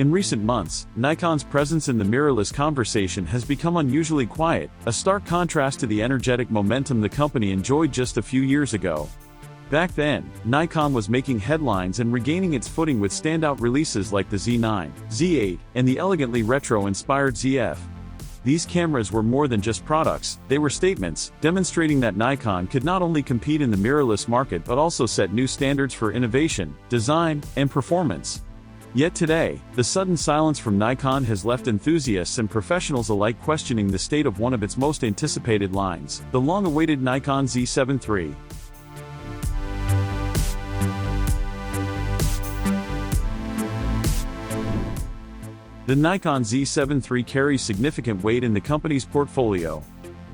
In recent months, Nikon's presence in the mirrorless conversation has become unusually quiet, a stark contrast to the energetic momentum the company enjoyed just a few years ago. Back then, Nikon was making headlines and regaining its footing with standout releases like the Z9, Z8, and the elegantly retro-inspired ZF. These cameras were more than just products, they were statements, demonstrating that Nikon could not only compete in the mirrorless market but also set new standards for innovation, design, and performance. Yet today, the sudden silence from Nikon has left enthusiasts and professionals alike questioning the state of one of its most anticipated lines, the long-awaited Nikon Z7 III. The Nikon Z7 III carries significant weight in the company's portfolio.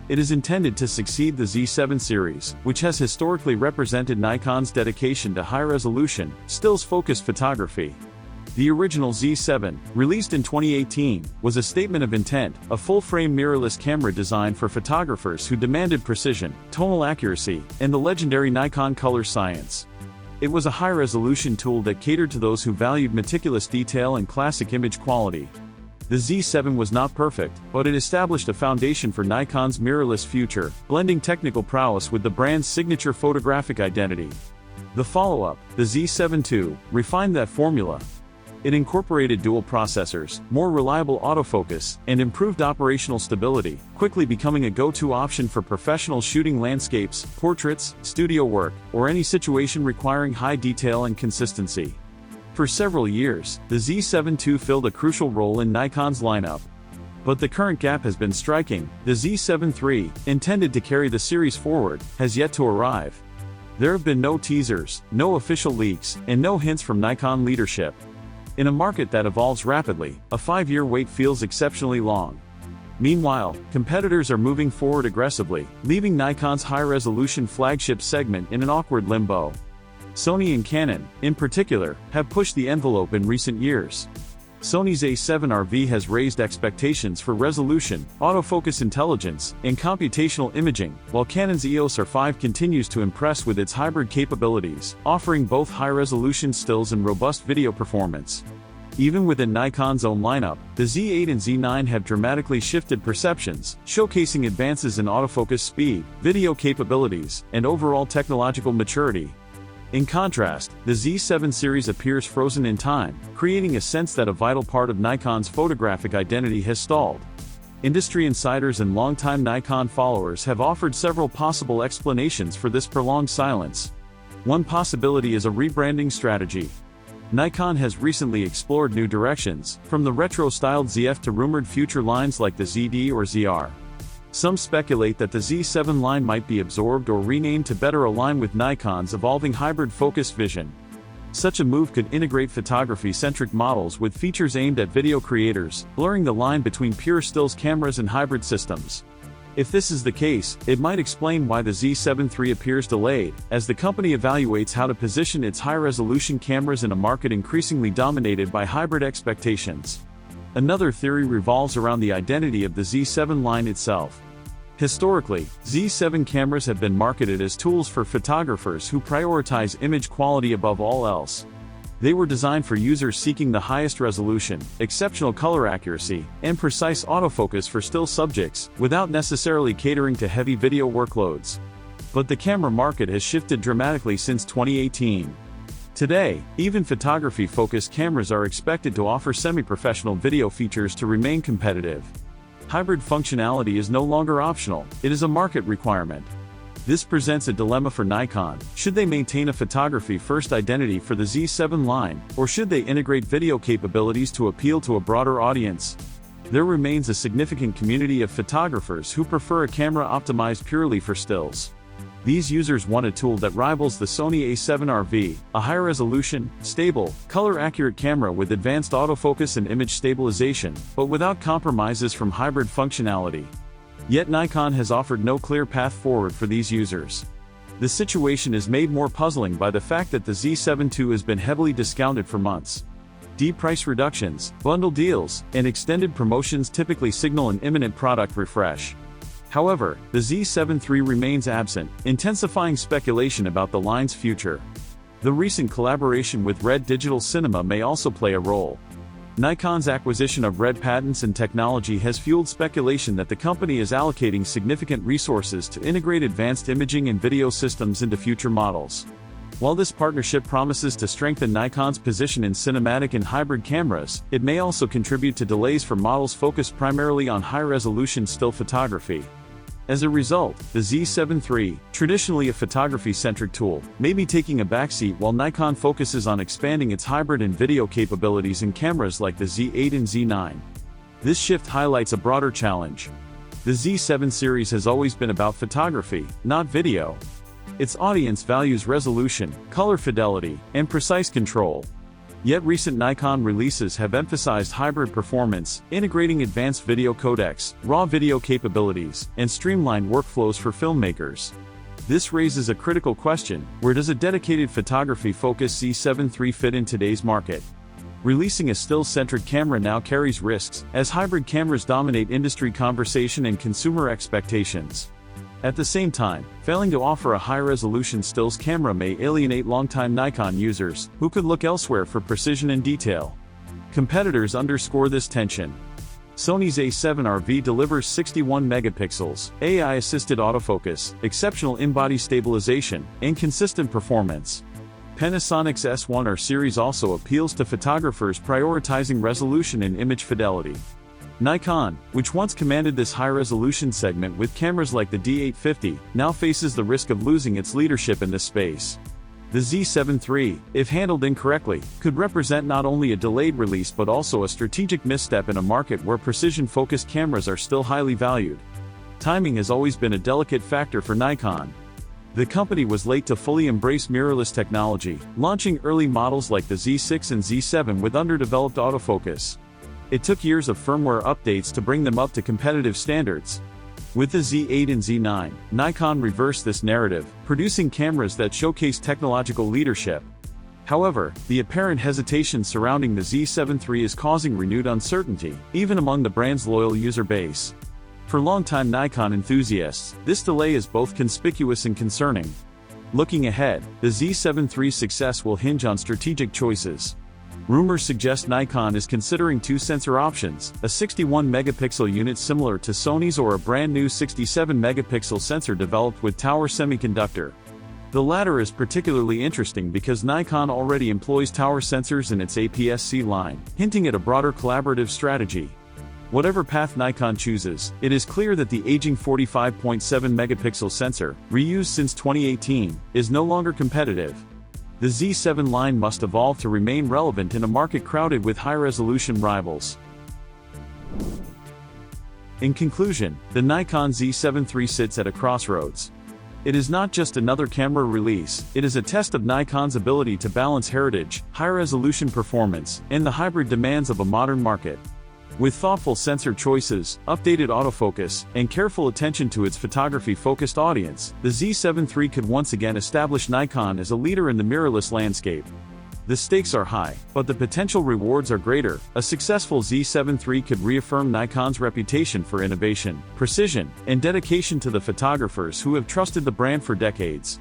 It is intended to succeed the Z7 series, which has historically represented Nikon's dedication to high-resolution, stills-focused photography. The original Z7, released in 2018, was a statement of intent, a full-frame mirrorless camera designed for photographers who demanded precision, tonal accuracy, and the legendary Nikon color science. It was a high-resolution tool that catered to those who valued meticulous detail and classic image quality. The Z7 was not perfect, but it established a foundation for Nikon's mirrorless future, blending technical prowess with the brand's signature photographic identity. The follow-up, the Z7 II, refined that formula. It incorporated dual processors, more reliable autofocus, and improved operational stability, quickly becoming a go-to option for professionals shooting landscapes, portraits, studio work, or any situation requiring high detail and consistency. For several years, the Z7 II filled a crucial role in Nikon's lineup. But the current gap has been striking. The Z7 III, intended to carry the series forward, has yet to arrive. There have been no teasers, no official leaks, and no hints from Nikon leadership. In a market that evolves rapidly, a 5-year wait feels exceptionally long. Meanwhile, competitors are moving forward aggressively, leaving Nikon's high-resolution flagship segment in an awkward limbo. Sony and Canon, in particular, have pushed the envelope in recent years. Sony's A7 RV has raised expectations for resolution, autofocus intelligence, and computational imaging, while Canon's EOS R5 continues to impress with its hybrid capabilities, offering both high-resolution stills and robust video performance. Even within Nikon's own lineup, the Z8 and Z9 have dramatically shifted perceptions, showcasing advances in autofocus speed, video capabilities, and overall technological maturity. In contrast, the Z7 series appears frozen in time, creating a sense that a vital part of Nikon's photographic identity has stalled. Industry insiders and longtime Nikon followers have offered several possible explanations for this prolonged silence. One possibility is a rebranding strategy. Nikon has recently explored new directions, from the retro-styled ZF to rumored future lines like the ZD or ZR. Some speculate that the Z7 line might be absorbed or renamed to better align with Nikon's evolving hybrid focus vision. Such a move could integrate photography-centric models with features aimed at video creators, blurring the line between pure stills cameras and hybrid systems. If this is the case, it might explain why the Z7 III appears delayed, as the company evaluates how to position its high-resolution cameras in a market increasingly dominated by hybrid expectations. Another theory revolves around the identity of the Z7 line itself. Historically, Z7 cameras have been marketed as tools for photographers who prioritize image quality above all else. They were designed for users seeking the highest resolution, exceptional color accuracy, and precise autofocus for still subjects, without necessarily catering to heavy video workloads. But the camera market has shifted dramatically since 2018. Today, even photography-focused cameras are expected to offer semi-professional video features to remain competitive. Hybrid functionality is no longer optional, it is a market requirement. This presents a dilemma for Nikon. Should they maintain a photography-first identity for the Z7 line, or should they integrate video capabilities to appeal to a broader audience? There remains a significant community of photographers who prefer a camera optimized purely for stills. These users want a tool that rivals the Sony A7 RV, a high-resolution, stable, color-accurate camera with advanced autofocus and image stabilization, but without compromises from hybrid functionality. Yet Nikon has offered no clear path forward for these users. The situation is made more puzzling by the fact that the Z7 II has been heavily discounted for months. Deep price reductions, bundle deals, and extended promotions typically signal an imminent product refresh. However, the Z7 III remains absent, intensifying speculation about the line's future. The recent collaboration with Red Digital Cinema may also play a role. Nikon's acquisition of Red Patents and technology has fueled speculation that the company is allocating significant resources to integrate advanced imaging and video systems into future models. While this partnership promises to strengthen Nikon's position in cinematic and hybrid cameras, it may also contribute to delays for models focused primarily on high-resolution still photography. As a result, the Z7 III, traditionally a photography-centric tool, may be taking a backseat while Nikon focuses on expanding its hybrid and video capabilities in cameras like the Z8 and Z9. This shift highlights a broader challenge. The Z7 series has always been about photography, not video. Its audience values resolution, color fidelity, and precise control. Yet recent Nikon releases have emphasized hybrid performance, integrating advanced video codecs, raw video capabilities, and streamlined workflows for filmmakers. This raises a critical question: where does a dedicated photography-focused Z7 III fit in today's market? Releasing a still-centric camera now carries risks, as hybrid cameras dominate industry conversation and consumer expectations. At the same time, failing to offer a high-resolution stills camera may alienate longtime Nikon users, who could look elsewhere for precision and detail. Competitors underscore this tension. Sony's A7 IV delivers 61 megapixels, AI-assisted autofocus, exceptional in-body stabilization, and consistent performance. Panasonic's S1R series also appeals to photographers prioritizing resolution and image fidelity. Nikon, which once commanded this high-resolution segment with cameras like the D850, now faces the risk of losing its leadership in this space. The Z7 III, if handled incorrectly, could represent not only a delayed release but also a strategic misstep in a market where precision-focused cameras are still highly valued. Timing has always been a delicate factor for Nikon. The company was late to fully embrace mirrorless technology, launching early models like the Z6 and Z7 with underdeveloped autofocus. It took years of firmware updates to bring them up to competitive standards. With the Z8 and Z9, Nikon reversed this narrative, producing cameras that showcase technological leadership. However, the apparent hesitation surrounding the Z7 III is causing renewed uncertainty, even among the brand's loyal user base. For longtime Nikon enthusiasts, this delay is both conspicuous and concerning. Looking ahead, the Z7 III's success will hinge on strategic choices. Rumors suggest Nikon is considering two sensor options, a 61-megapixel unit similar to Sony's or a brand new 67-megapixel sensor developed with Tower Semiconductor. The latter is particularly interesting because Nikon already employs Tower sensors in its APS-C line, hinting at a broader collaborative strategy. Whatever path Nikon chooses, it is clear that the aging 45.7-megapixel sensor, reused since 2018, is no longer competitive. The Z7 line must evolve to remain relevant in a market crowded with high-resolution rivals. In conclusion, the Nikon Z7 III sits at a crossroads. It is not just another camera release, it is a test of Nikon's ability to balance heritage, high-resolution performance, and the hybrid demands of a modern market. With thoughtful sensor choices, updated autofocus, and careful attention to its photography-focused audience, the Z7 III could once again establish Nikon as a leader in the mirrorless landscape. The stakes are high, but the potential rewards are greater. A successful Z7 III could reaffirm Nikon's reputation for innovation, precision, and dedication to the photographers who have trusted the brand for decades.